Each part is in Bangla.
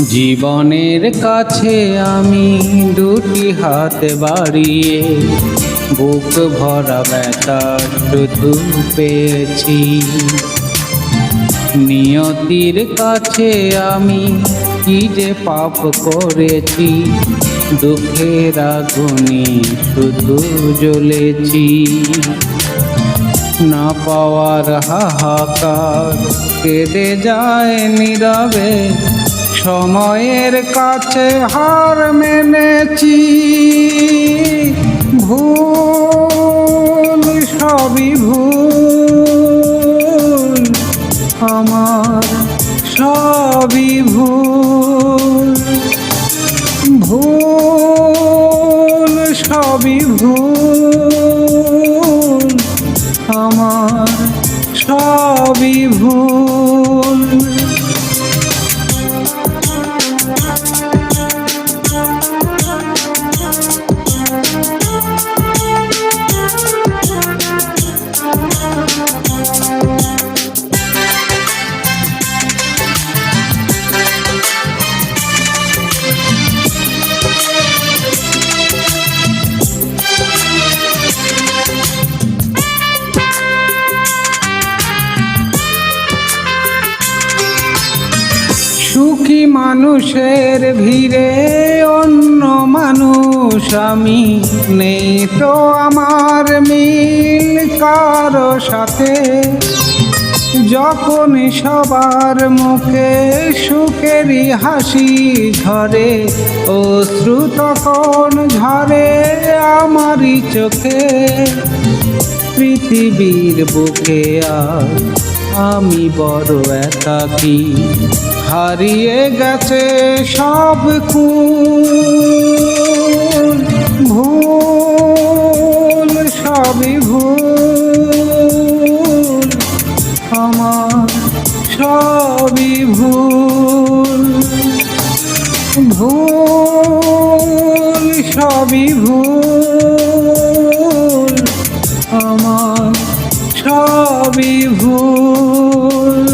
জীবনের কাছে আমি দুটি হাত বাড়িয়ে বুক ভরা ব্যথা শুধু পেয়েছি। নিয়তির কাছে আমি কি যে পাপ করেছি, দুঃখের আগুনে শুধু জ্বলেছি। না পাওয়ার হাহাকার কেঁদে যায় নীরবে, সময়ের কাছে হার মেনেছি। ভুল সবই ভুল, আমার সবই ভুল। ভুল সবই ভুল, আমার সবই ভুল। সুখী মানুষের ভিড়ে অন্য মানুষ আমি, নেই তো আমার মিল কারো সাথে। যখন সবার মুখে সুখেরই হাসি ঝরে, অশ্রু তখন ঝরে আমারই চোখে। পৃথিবীর বুকে আর আমি বড় একাকী, হারিয়ে গেছে সব কুল। ভুল সবই ভুল, আমার সবই ভুল। ভুল সবই ভুল, আমার সবই ভুল।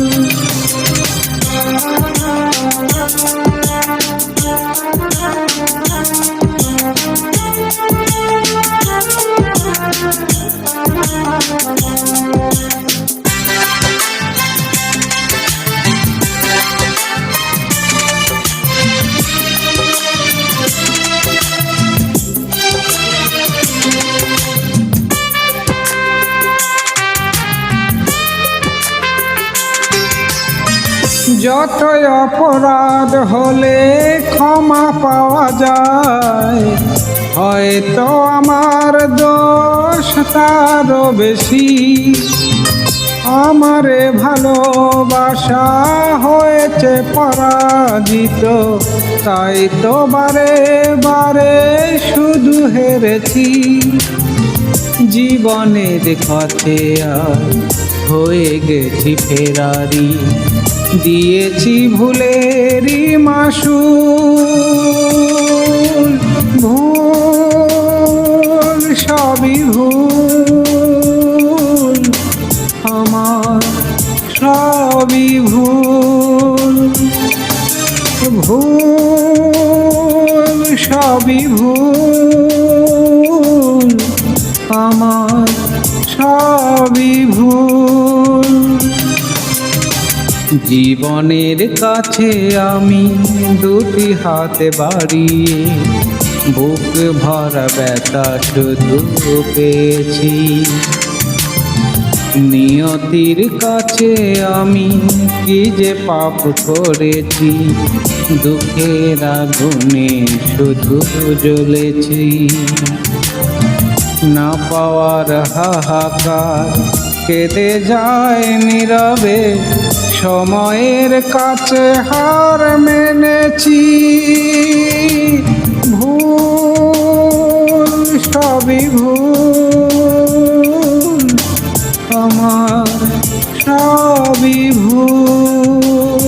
যতই অপরাধ হলে ক্ষমা পাওয়া যায়, হয়তো আমার দোষ তারও বেশি। আমারে ভালোবাসা হয়েছে পরাজিত, তাই তো বারে বারে শুধু হেরেছি। জীবনের পথে আর হয়ে গেছি ফেরারি, দিয়েছি ভুলেরই মাসুল। ভুল সবই ভুল, আমার সবই ভুল। ভুল সবই ভুল, আমার সবই ভুল। জীবনের কাছে আমি দুটি হাত বাড়িয়ে বুক ভরা ব্যথা শুধু পেয়েছি। নিয়তির কাছে আমি কি যে পাপ করেছি, দুঃখের আগুনে শুধু জ্বলেছি। না পাওয়ার হাহাকার কেঁদে যায় নীরবে, সময়ের কাছে হার মেনেছি। ভুল সবই ভুল, আমার সবই ভুল।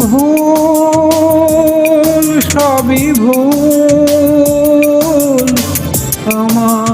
ভুল সবই ভুল, আমার